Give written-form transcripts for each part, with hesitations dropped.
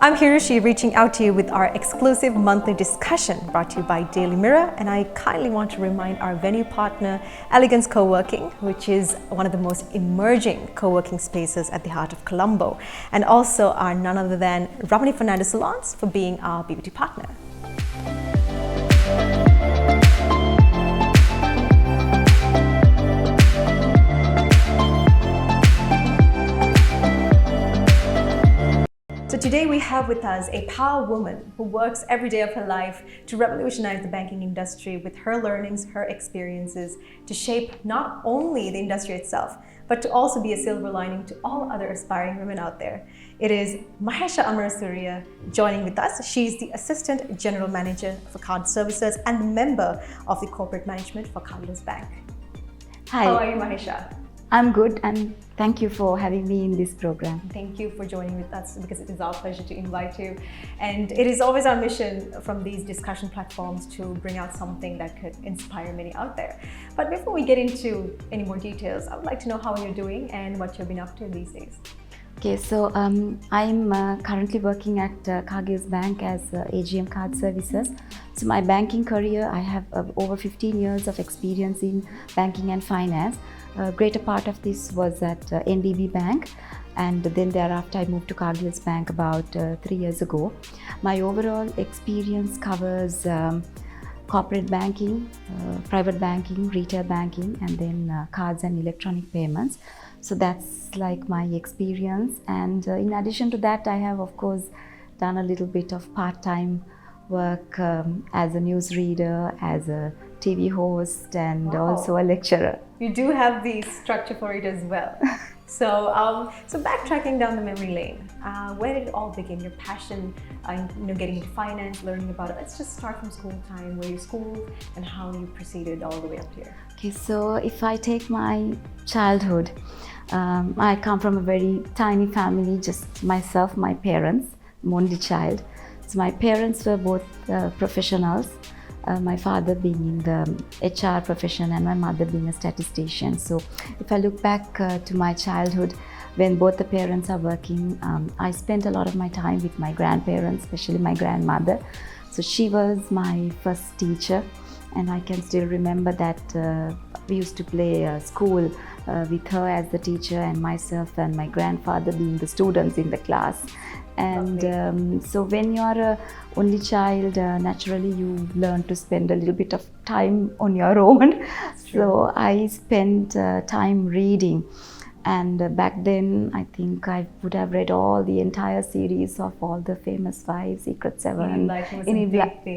I'm Hirushi, reaching out to you with our exclusive monthly discussion brought to you by Daily Mirror, and I kindly want to remind our venue partner, Elegance Coworking, which is one of the most emerging co-working spaces at the heart of Colombo, and also our none other than Ramani Fernando Salons for being our BBT partner. So today we have with us a power woman who works every day of her life to revolutionize the banking industry with her learnings, her experiences, to shape not only the industry itself, but to also be a silver lining to all other aspiring women out there. It is Mahesha Amarasuriya joining with us. She's the Assistant General Manager for Card Services and the member of the Corporate Management for Cargills Bank. Hi. How are you, Mahesha? I'm good, and thank you for having me in this program. Thank you for joining with us, because it is our pleasure to invite you. And it is always our mission from these discussion platforms to bring out something that could inspire many out there. But before we get into any more details, I would like to know how you're doing and what you've been up to these days. Okay, so I'm currently working at Cargills Bank as AGM Card Services. So my banking career, I have over 15 years of experience in banking and finance. Greater part of this was at NDB Bank, and then thereafter I moved to Cargills Bank about 3 years ago. My overall experience covers corporate banking, private banking, retail banking, and then cards and electronic payments. So that's like my experience, and in addition to that, I have of course done a little bit of part-time work as a newsreader, as a TV host, and also a lecturer. You do have the structure for it as well. So backtracking down the memory lane, where did it all begin? Your passion, getting into finance, learning about it. Let's just start from school time, where you schooled and how you proceeded all the way up here. Okay, so if I take my childhood, I come from a very tiny family, just myself, my parents, I'm only child. So my parents were both professionals. My father being in the HR profession and my mother being a statistician. So if I look back to my childhood, when both the parents are working, I spent a lot of my time with my grandparents, especially my grandmother. So she was my first teacher, and I can still remember that we used to play school with her as the teacher and myself and my grandfather being the students in the class. And so when you are a only child, naturally you learn to spend a little bit of time on your own. So I spent time reading, and back then I think I would have read all the entire series of all the famous five, Secret Seven.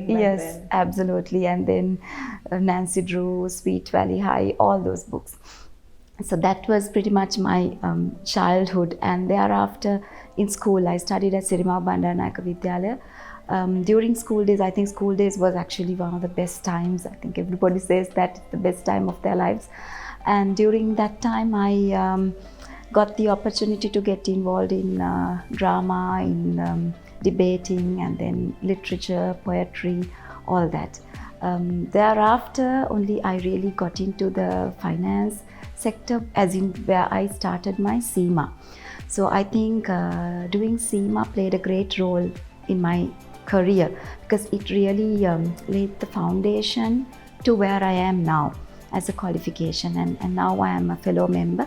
Yes, absolutely. And then Nancy Drew, Sweet Valley High, all those books. So that was pretty much my childhood, and thereafter in school I studied at Sirima Bandaranaike Vidyalaya. During school days, I think school days was actually one of the best times. I think everybody says that it's the best time of their lives. And during that time I got the opportunity to get involved in drama, in debating, and then literature, poetry, all that. Thereafter only I really got into the finance sector, as in where I started my CIMA. So I think doing CIMA played a great role in my career, because it really laid the foundation to where I am now as a qualification, and now I am a fellow member.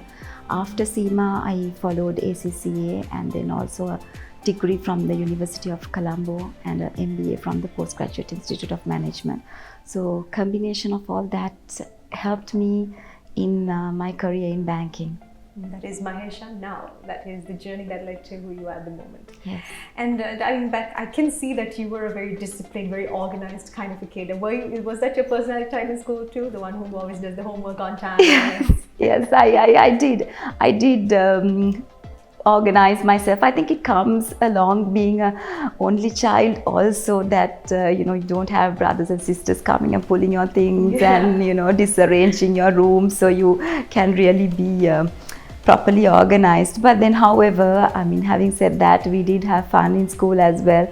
After CIMA I followed ACCA, and then also a degree from the University of Colombo and an MBA from the Postgraduate Institute of Management. So combination of all that helped me in my career in banking. That is Mahesha now. That is the journey that led to who you are at the moment. Yes. And diving back, I can see that you were a very disciplined, very organized kind of a kid. Was that your personality type in school too? The one who always does the homework on time? Yes, I did. I did organize myself. I think it comes along being a only child also, that you don't have brothers and sisters coming and pulling your things and disarranging your room, so you can really be properly organized. But then, however, I mean, having said that, we did have fun in school as well.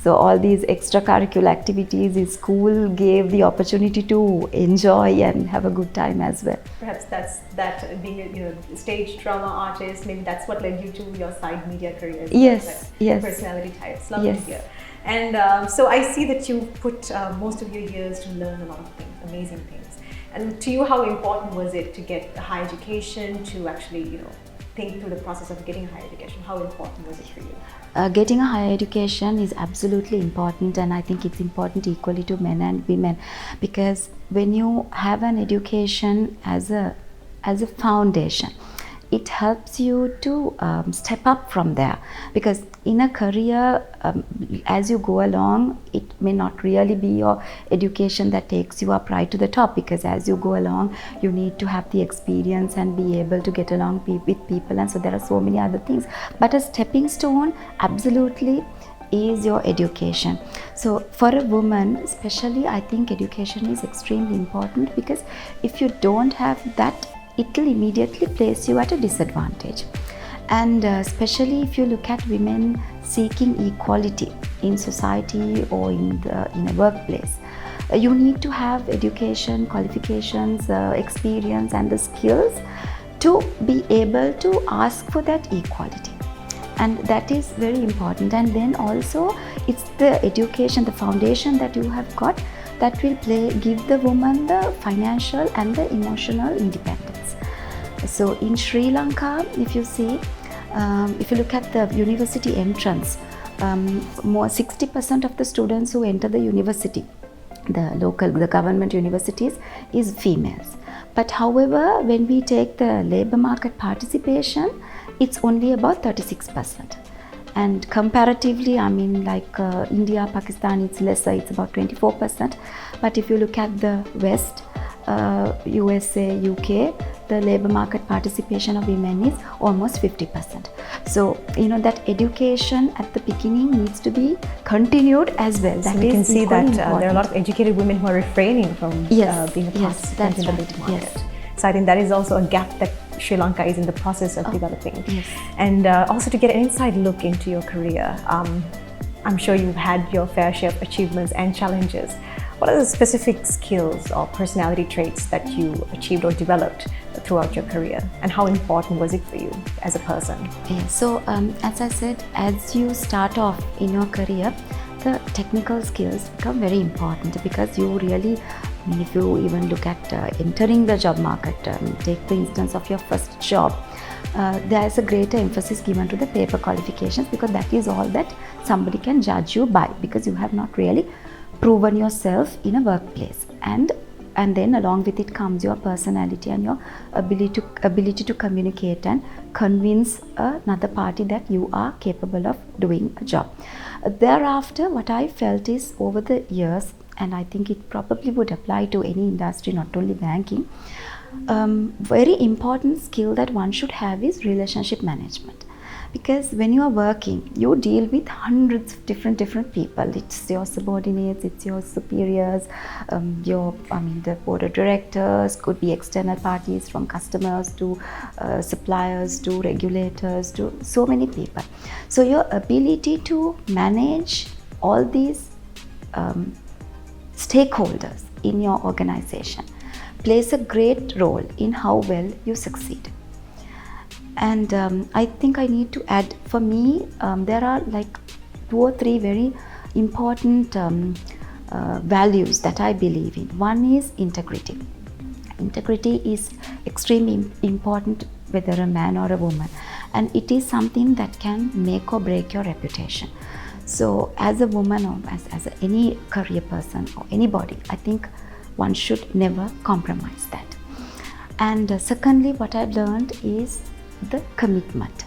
So all these extracurricular activities in school gave the opportunity to enjoy and have a good time as well. Perhaps that's that being a stage drama artist. Maybe that's what led you to your side media career. As Yes, well, yes. Personality types. Lovely Yes. to hear. And so I see that you put most of your years to learn a lot of things, amazing things. And to you, how important was it to get a higher education, to actually, think through the process of getting a higher education? How important was it for you? Getting a higher education is absolutely important, and I think it's important equally to men and women, because when you have an education as a foundation, it helps you to step up from there, because in a career, as you go along, it may not really be your education that takes you up right to the top, because as you go along you need to have the experience and be able to get along with people, and so there are so many other things. But a stepping stone absolutely is your education. So for a woman especially, I think education is extremely important, because if you don't have that, it will immediately place you at a disadvantage. And especially if you look at women seeking equality in society or in a workplace, you need to have education, qualifications, experience and the skills to be able to ask for that equality. And that is very important. And then also it's the education, the foundation that you have got, that will give the woman the financial and the emotional independence. So in Sri Lanka, if you see, if you look at the university entrance, more 60% of the students who enter the university, the government universities, is females. But however, when we take the labor market participation, it's only about 36%. And comparatively, I mean, like India, Pakistan, it's lesser, it's about 24%. But if you look at the West, USA, UK, the labor market participation of women is almost 50%. So, that education at the beginning needs to be continued as well. So we can see that there are a lot of educated women who are refraining from being a participant in the labor market. Yes. So I think that is also a gap that Sri Lanka is in the process of developing. Yes. And also to get an inside look into your career, I'm sure you've had your fair share of achievements and challenges. What are the specific skills or personality traits that you achieved or developed throughout your career, and how important was it for you as a person? Yeah. So as I said, as you start off in your career, the technical skills become very important, because you really, if you even look at entering the job market, take the instance of your first job, there is a greater emphasis given to the paper qualifications, because that is all that somebody can judge you by, because you have not really proven yourself in a workplace. And then along with it comes your personality and your ability to communicate and convince another party that you are capable of doing a job. Thereafter, what I felt is, over the years, and I think it probably would apply to any industry, not only banking, very important skill that one should have is relationship management. Because when you are working, you deal with hundreds of different people. It's your subordinates, it's your superiors, the board of directors, could be external parties, from customers to suppliers to regulators to so many people. So your ability to manage all these stakeholders in your organization plays a great role in how well you succeed. And I think I need to add, for me, there are like 2 or 3 very important values that I believe in. One is integrity. Integrity is extremely important, whether a man or a woman, and it is something that can make or break your reputation. So as a woman, or as any career person or anybody, I think one should never compromise that. And secondly, what I've learned is the commitment.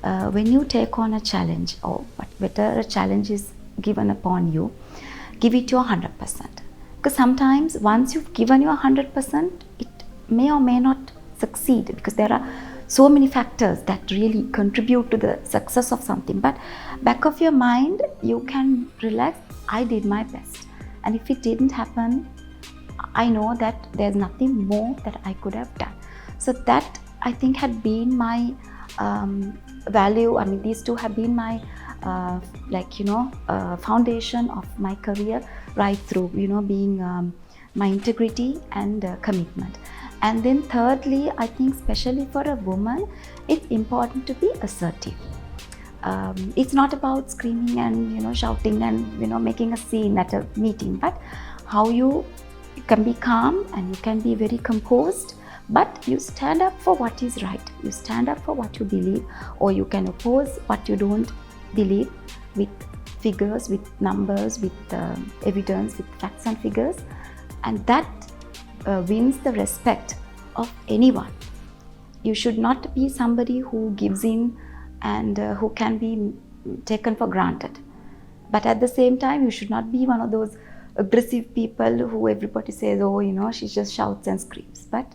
When you take on a challenge, or whether a challenge is given upon you, give it your 100%. Because sometimes once you've given your 100%, it may or may not succeed, because there are so many factors that really contribute to the success of something. But back of your mind, you can relax, I did my best. And if it didn't happen, I know that there's nothing more that I could have done. So that, I think, had been my value. I mean, these two have been my foundation of my career right through, being my integrity and commitment. And then thirdly, I think especially for a woman, it's important to be assertive. It's not about screaming and shouting and making a scene at a meeting, but how you can be calm and you can be very composed, but you stand up for what is right. You stand up for what you believe, or you can oppose what you don't believe with figures, with numbers, with evidence, with facts and figures, and that wins the respect of anyone. You should not be somebody who gives in and who can be taken for granted. But at the same time, you should not be one of those aggressive people who everybody says, oh, she just shouts and screams. But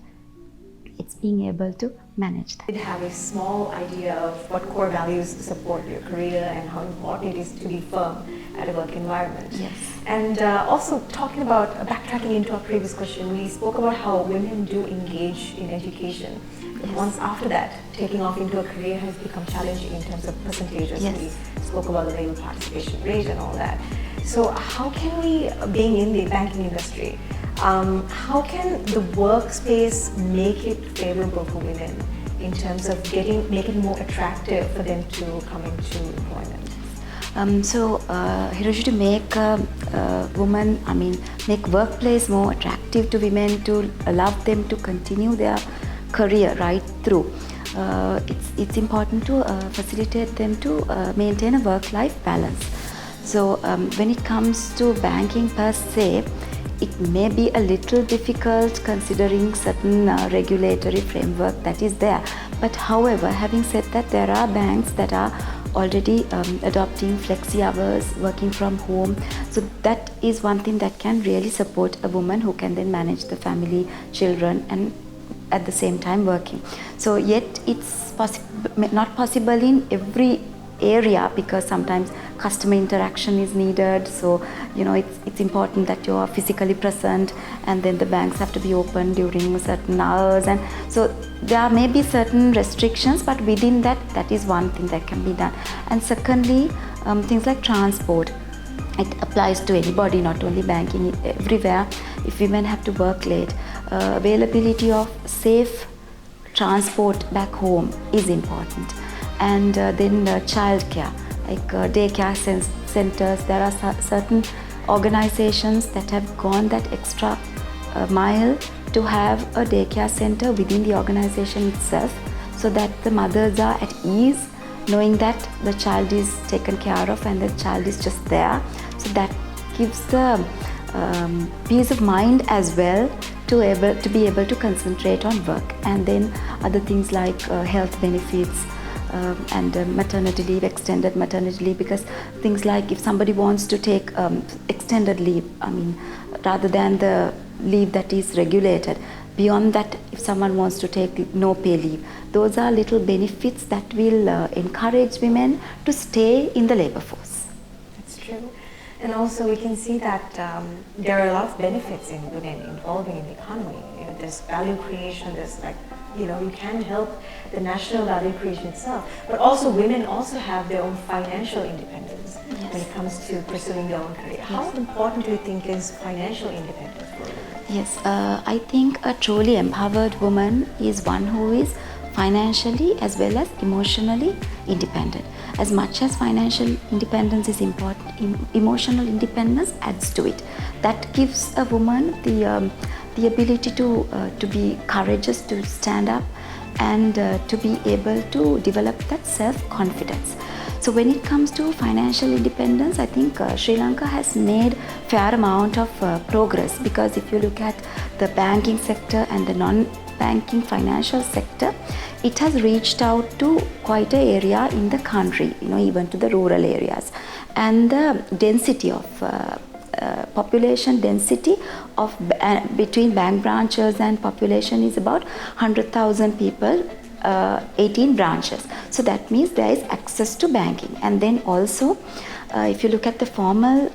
it's being able to manage that. You have a small idea of what core values support your career and how important it is to be firm at a work environment. Yes. And also talking about, backtracking into our previous question, we spoke about how women do engage in education. But once after that, taking off into a career has become challenging in terms of percentages. Yes. We spoke about the labor participation rate and all that. So how can we, being in the banking industry, how can the workspace make it favorable for women in terms of make it more attractive for them to come into employment? Hirushi, to make workplace more attractive to women, to allow them to continue their career right through, it's important to facilitate them to maintain a work-life balance. So when it comes to banking per se, it may be a little difficult considering certain regulatory framework that is there. But however, having said that, there are banks that are already adopting flexi hours, working from home. So that is one thing that can really support a woman who can then manage the family, children, and at the same time working. So yet it's not possible in every area, because sometimes customer interaction is needed. So it's important that you are physically present, and then the banks have to be open during certain hours, and so there may be certain restrictions, but within that is one thing that can be done. And secondly, things like transport, it applies to anybody, not only banking, everywhere. If women have to work late, availability of safe transport back home is important. And then childcare, like daycare centers. There are certain organizations that have gone that extra mile to have a daycare center within the organization itself, so that the mothers are at ease knowing that the child is taken care of and the child is just there. So that gives the peace of mind as well to be able to concentrate on work. And then other things like health benefits, and maternity leave, extended maternity leave, because things like if somebody wants to take extended leave, rather than the leave that is regulated, beyond that, if someone wants to take no pay leave, those are little benefits that will encourage women to stay in the labor force. That's true. And also we can see that there are a lot of benefits in women involving in the economy. There's value creation, there's you can help the national value creation itself, but also women also have their own financial independence. Yes. When it comes to pursuing their own career. Yes. How important do you think is financial independence for women? Yes, I think a truly empowered woman is one who is financially as well as emotionally independent. As much as financial independence is important, emotional independence adds to it. That gives a woman the ability to be courageous, to stand up, and to be able to develop that self-confidence. So when it comes to financial independence, I think Sri Lanka has made fair amount of progress, because if you look at the banking sector and the non-banking financial sector, it has reached out to quite an area in the country, even to the rural areas. And the density of population density of between bank branches and population is about 100,000 people 18 branches. So that means there is access to banking. And then also, if you look at the formal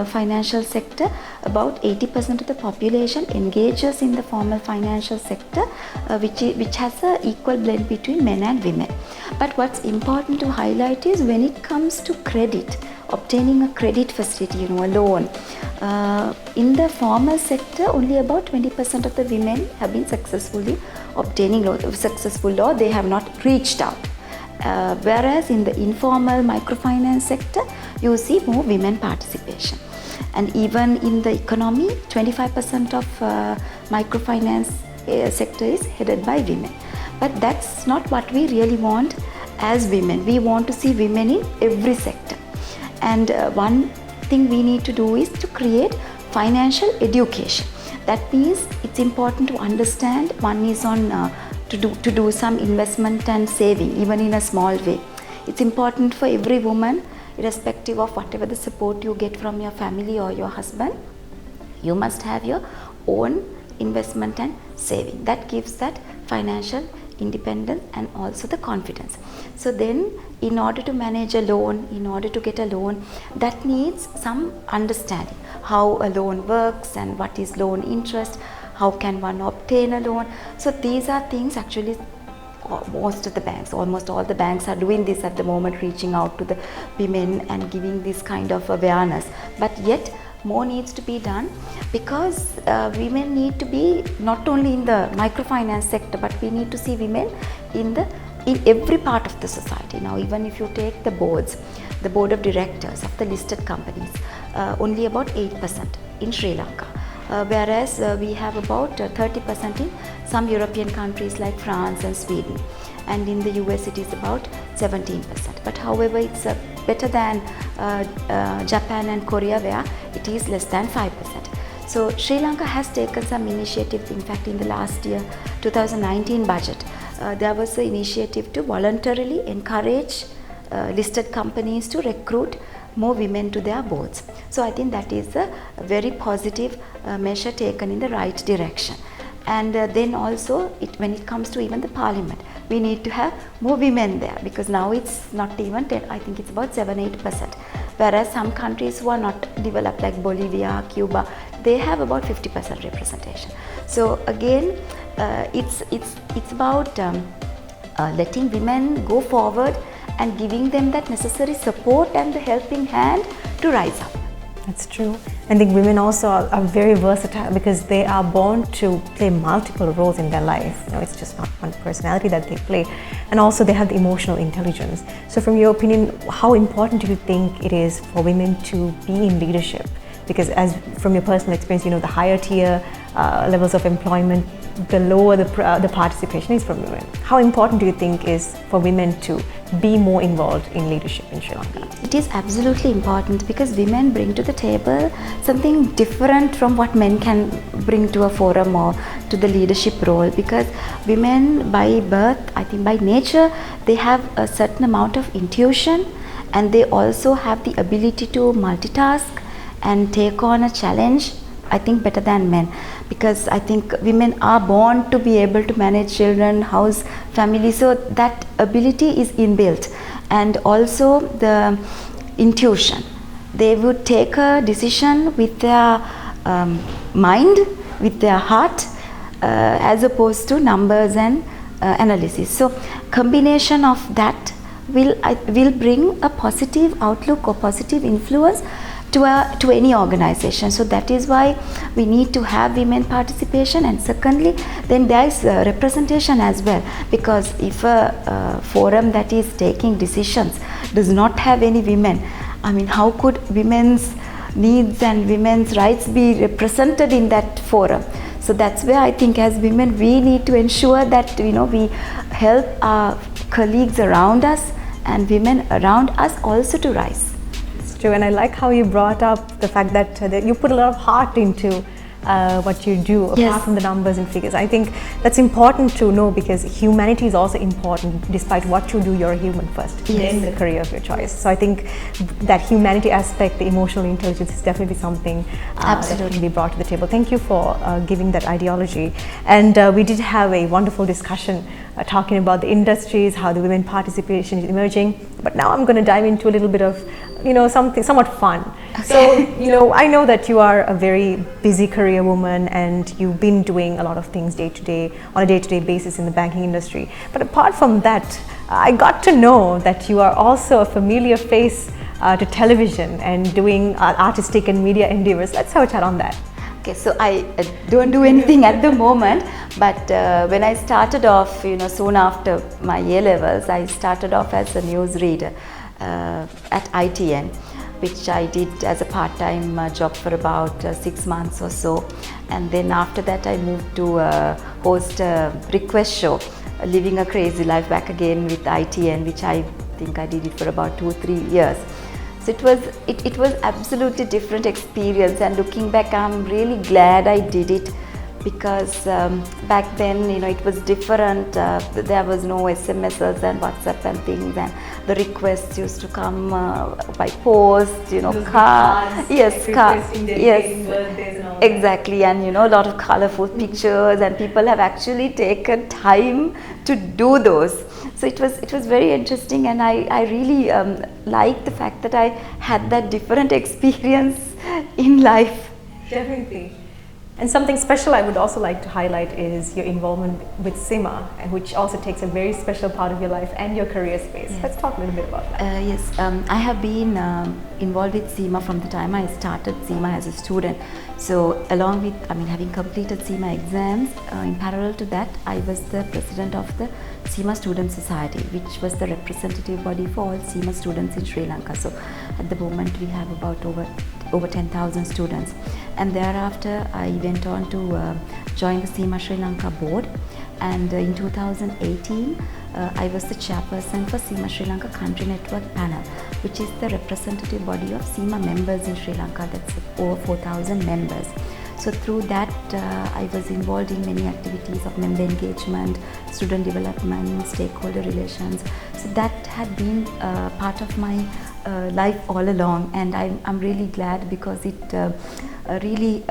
financial sector, about 80% of the population engages in the formal financial sector, which has an equal blend between men and women. But what's important to highlight is when it comes to credit, obtaining a credit facility, a loan, in the formal sector, only about 20% of the women have been successfully obtaining successful, or they have not reached out. Whereas in the informal microfinance sector, you see more women participation. And even in the economy, 25% of microfinance sector is headed by women. But that's not what we really want as women. We want to see women in every sector. And one thing we need to do is to create financial education. That means it's important to understand. One is on to do some investment and saving, even in a small way. It's important for every woman, irrespective of whatever the support you get from your family or your husband, you must have your own investment and saving. That gives that financial independence and also the confidence. So then, in order to manage a loan, in order to get a loan, that needs some understanding how a loan works and what is loan interest, how can one obtain a loan. So these are things actually most of the banks, almost all the banks are doing this at the moment, reaching out to the women and giving this kind of awareness. But yet more needs to be done, because women need to be not only in the microfinance sector, but we need to see women in every part of the society. Now, even if you take the boards, the board of directors of the listed companies, only about 8% in Sri Lanka. Whereas we have about 30% in some European countries like France and Sweden, and in the US it is about 17%. But however, it's better than Japan and Korea, where it is less than 5%. So Sri Lanka has taken some initiative. In fact, in the last year 2019 budget, there was an initiative to voluntarily encourage listed companies to recruit more women to their boards. So I think that is a very positive measure taken in the right direction. And then also, when it comes to even the parliament, we need to have more women there, because now it's not even 10, I think it's about 7-8%. Whereas some countries who are not developed, like Bolivia, Cuba, they have about 50% representation. So again, it's about letting women go forward and giving them that necessary support and the helping hand to rise up. That's true. I think women also are very versatile, because they are born to play multiple roles in their life. It's just not one personality that they play. And also they have the emotional intelligence. So from your opinion, how important do you think it is for women to be in leadership? Because as from your personal experience, the higher tier levels of employment, the lower the participation is from women. How important do you think is for women to be more involved in leadership in Sri Lanka? It is absolutely important, because women bring to the table something different from what men can bring to a forum or to the leadership role. Because women by birth, I think by nature, they have a certain amount of intuition, and they also have the ability to multitask and take on a challenge, I think, better than men. Because I think women are born to be able to manage children, house, family, so that ability is inbuilt. And also the intuition. They would take a decision with their mind, with their heart, as opposed to numbers and analysis. So combination of that will bring a positive outlook or positive influence to any organization. So that is why we need to have women participation. And secondly, then there is representation as well, because if a forum that is taking decisions does not have any women, I mean, how could women's needs and women's rights be represented in that forum? So that's where I think as women we need to ensure that we help our colleagues around us and women around us also to rise. True, and I like how you brought up the fact that you put a lot of heart into what you do, apart from the numbers and figures. I think that's important to know, because humanity is also important. Despite what you do, you're a human first, then the career of your choice. So I think that humanity aspect, the emotional intelligence, is definitely something that can be brought to the table. Thank you for giving that ideology. And we did have a wonderful discussion talking about the industries, how the women participation is emerging. But now I'm going to dive into a little bit of, something somewhat fun. So, I know that you are a very busy career woman and you've been doing a lot of things day to day, on a day-to-day basis in the banking industry. But apart from that, I got to know that you are also a familiar face to television and doing artistic and media endeavors. Let's have a chat on that. Okay, so I don't do anything at the moment, but when I started off, soon after my A-levels, I started off as a newsreader at ITN, which I did as a part-time job for about 6 months or so. And then after that, I moved to host a request show, Living a Crazy Life, back again with ITN, which I think I did it for about 2 or 3 years. So it was absolutely different experience, and looking back, I'm really glad I did it, because back then, it was different. There was no SMSs and WhatsApp and things, and the requests used to come by post, cards, yes, yes, exactly, and a lot of colorful pictures, and people have actually taken time to do those. So it was very interesting, and I really liked the fact that I had that different experience in life. Definitely. And something special I would also like to highlight is your involvement with SEMA, which also takes a very special part of your life and your career space. Yes. Let's talk a little bit about that. Yes, I have been involved with SEMA from the time I started SEMA as a student. So along with, having completed SEMA exams, in parallel to that, I was the president of the SEMA Student Society, which was the representative body for all SEMA students in Sri Lanka. So at the moment, we have about over 10,000 students. And thereafter, I went on to join the SEMA Sri Lanka board. And in 2018, I was the chairperson for SEMA Sri Lanka Country Network Panel, which is the representative body of SEMA members in Sri Lanka. That's over 4,000 members. So through that, I was involved in many activities of member engagement, student development, stakeholder relations. So that had been part of my life all along, and I'm really glad, because it really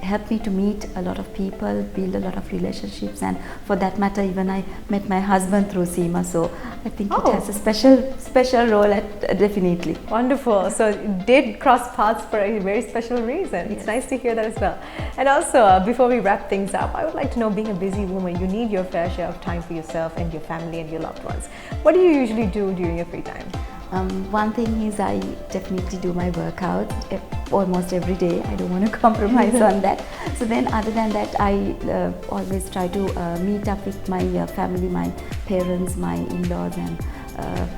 helped me to meet a lot of people, build a lot of relationships, and for that matter, even I met my husband through SEMA. So I think it has a special role definitely. Wonderful. So it did cross paths for a very special reason. Yes. It's nice to hear that as well. And also, before we wrap things up, I would like to know, being a busy woman, you need your fair share of time for yourself and your family and your loved ones. What do you usually do during your free time? One thing is, I definitely do my workout almost every day. I don't want to compromise on that. So then, other than that, I always try to meet up with my family, my parents, my in-laws and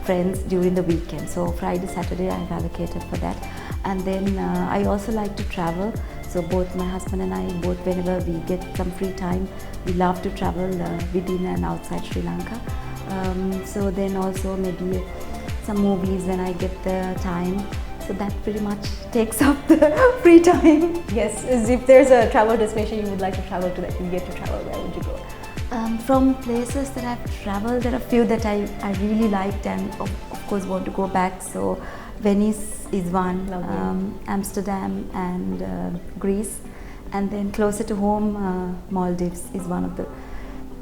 friends during the weekend. So Friday, Saturday I've allocated for that. And then I also like to travel. So both my husband and I, whenever we get some free time, we love to travel within and outside Sri Lanka. So then also maybe some movies when I get the time. So that pretty much takes up the free time. Yes, if there's a travel destination you would like to travel to that you get to travel, where would you go? From places that I've traveled, there are a few that I really liked and of course want to go back. So Venice is one, Amsterdam and Greece, and then closer to home, Maldives is one of the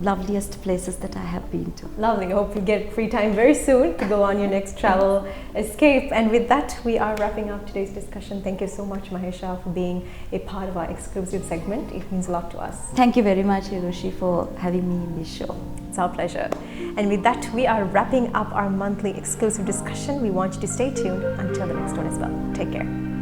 loveliest places that I have been to. Lovely. I hope you get free time very soon to go on your next travel escape. And with that, we are wrapping up today's discussion. Thank you so much, Mahesha, for being a part of our exclusive segment. It means a lot to us. Thank you very much, Hirushi, for having me in this show. It's our pleasure. And with that, we are wrapping up our monthly exclusive discussion. We want you to stay tuned until the next one as well. Take care.